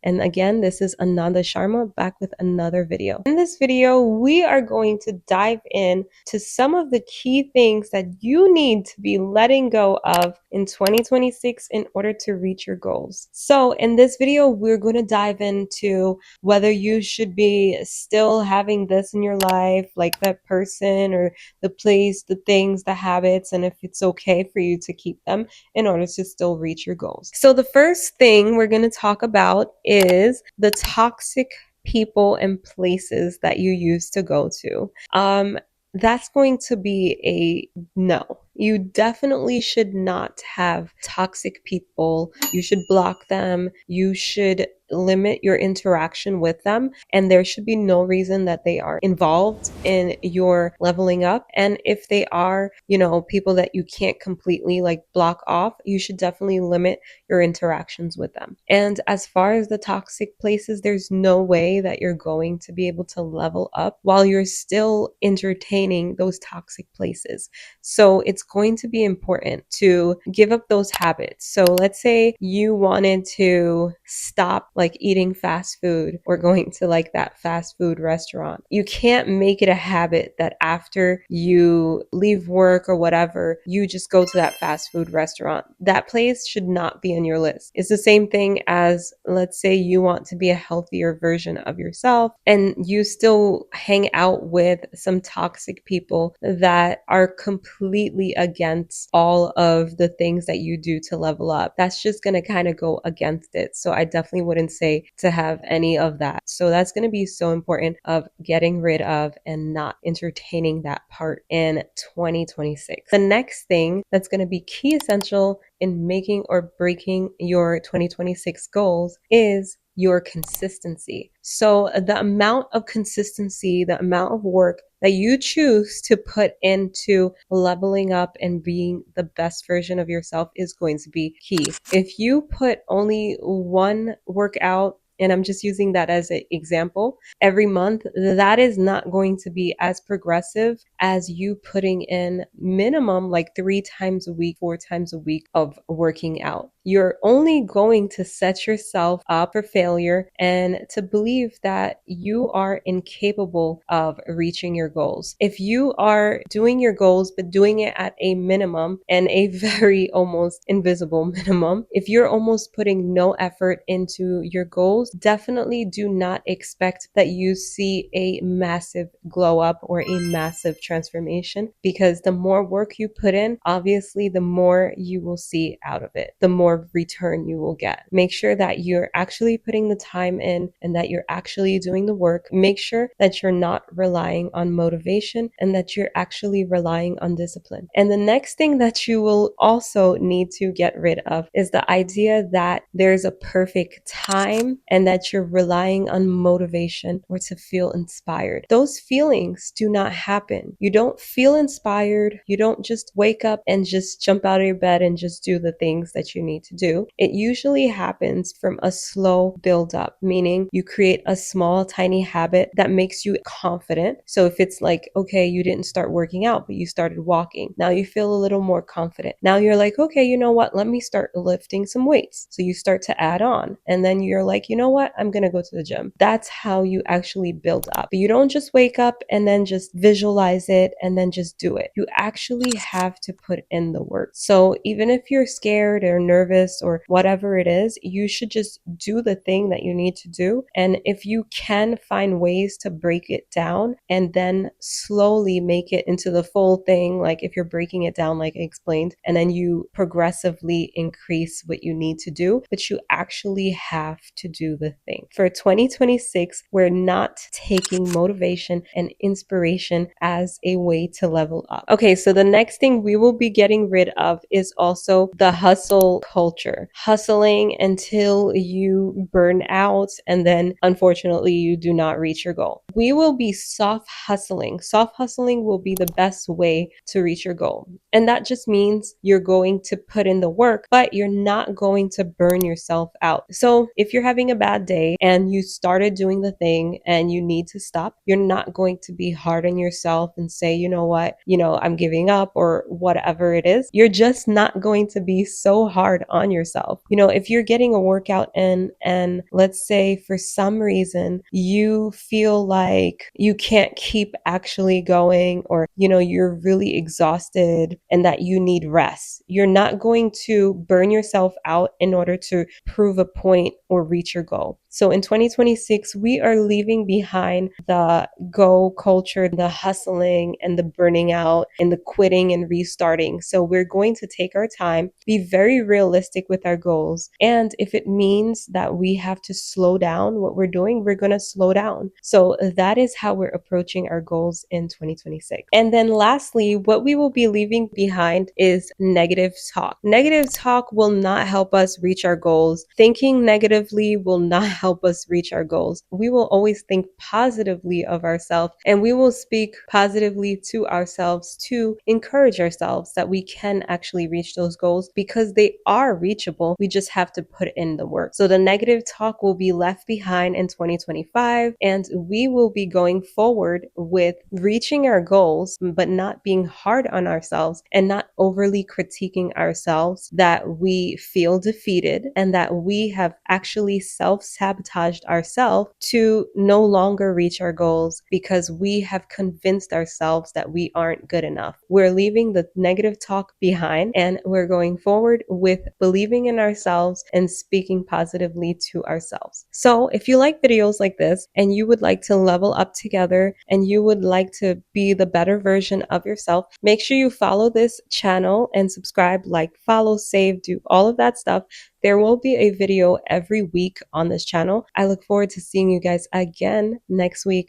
And again, this is Ananda Sharma back with another video. In this video, we are going to dive in to some of the key things that you need to be letting go of in 2026 in order to reach your goals. So in this video, we're going to dive into whether you should be still having this in your life, like that person or the place, the things, the habits, and if it's okay for you to keep them in order to still reach your goals. So the first thing we're going to talk about is the toxic people and places that you used to go to. That's going to be a no. You definitely should not have toxic people. You should block them. You should limit your interaction with them, and there should be no reason that they are involved in your leveling up. And if they are, people that you can't completely like block off, you should definitely limit your interactions with them. And as far as the toxic places, there's no way that you're going to be able to level up while you're still entertaining those toxic places. So it's going to be important to give up those habits. So let's say you wanted to stop like eating fast food or going to like that fast food restaurant. You can't make it a habit that after you leave work or whatever, you just go to that fast food restaurant. That place should not be on your list. It's the same thing as, let's say you want to be a healthier version of yourself and you still hang out with some toxic people that are completely against all of the things that you do to level up. That's just going to kind of go against it. So I definitely wouldn't say to have any of that. So that's going to be so important of getting rid of and not entertaining that part in 2026. The next thing that's going to be key essential in making or breaking your 2026 goals is your consistency. So the amount of consistency, the amount of work that you choose to put into leveling up and being the best version of yourself is going to be key. If you put only one workout, and I'm just using that as an example, every month, that is not going to be as progressive as you putting in minimum like 3 times a week, 4 times a week of working out. You're only going to set yourself up for failure and to believe that you are incapable of reaching your goals. If you are doing your goals, but doing it at a minimum and a very almost invisible minimum, if you're almost putting no effort into your goals, definitely do not expect that you see a massive glow up or a massive transformation, because the more work you put in, obviously the more you will see out of it, the more return you will get. Make sure that you're actually putting the time in and that you're actually doing the work. Make sure that you're not relying on motivation and that you're actually relying on discipline. And the next thing that you will also need to get rid of is the idea that there's a perfect time and that you're relying on motivation or to feel inspired. Those feelings do not happen. You don't feel inspired. You don't just wake up and just jump out of your bed and just do the things that you need to do. It usually happens from a slow build up, meaning you create a small, tiny habit that makes you confident. So if it's like, okay, you didn't start working out, but you started walking. Now you feel a little more confident. Now you're like, okay, you know what? Let me start lifting some weights. So you start to add on. And then you're like, you know what? I'm going to go to the gym. That's how you actually build up. But you don't just wake up and then just visualize it and then just do it. You actually have to put in the work. So even if you're scared or nervous or whatever it is, you should just do the thing that you need to do. And if you can find ways to break it down and then slowly make it into the full thing, like if you're breaking it down, like I explained, and then you progressively increase what you need to do, but you actually have to do the thing. For 2026, we're not taking motivation and inspiration as a way to level up. Okay, so the next thing we will be getting rid of is also the hustle culture. Hustling until you burn out and then unfortunately you do not reach your goal. We will be soft hustling. Soft hustling will be the best way to reach your goal. And that just means you're going to put in the work, but you're not going to burn yourself out. So if you're having a bad day and you started doing the thing and you need to stop, you're not going to be hard on yourself and and say, you know what, I'm giving up or whatever it is, you're just not going to be so hard on yourself. If you're getting a workout in and let's say for some reason you feel like you can't keep actually going, or you're really exhausted and that you need rest, you're not going to burn yourself out in order to prove a point or reach your goal. So in 2026, we are leaving behind the go culture, the hustling and the burning out and the quitting and restarting. So we're going to take our time, be very realistic with our goals. And if it means that we have to slow down what we're doing, we're going to slow down. So that is how we're approaching our goals in 2026. And then lastly, what we will be leaving behind is negative talk. Negative talk will not help us reach our goals. Thinking negatively will not help us reach our goals. We will always think positively of ourselves, and we will speak positively to ourselves to encourage ourselves that we can actually reach those goals, because they are reachable. We just have to put in the work. So the negative talk will be left behind in 2025, and we will be going forward with reaching our goals, but not being hard on ourselves and not overly critiquing ourselves that we feel defeated and that we have actually self-sabotaged ourselves to no longer reach our goals because we have convinced ourselves that we aren't good enough. We're leaving the negative talk behind and we're going forward with believing in ourselves and speaking positively to ourselves. So if you like videos like this and you would like to level up together and you would like to be the better version of yourself, make sure you follow this channel and subscribe, like, follow, save, do all of that stuff. There will be a video every week on this channel. I look forward to seeing you guys again next week.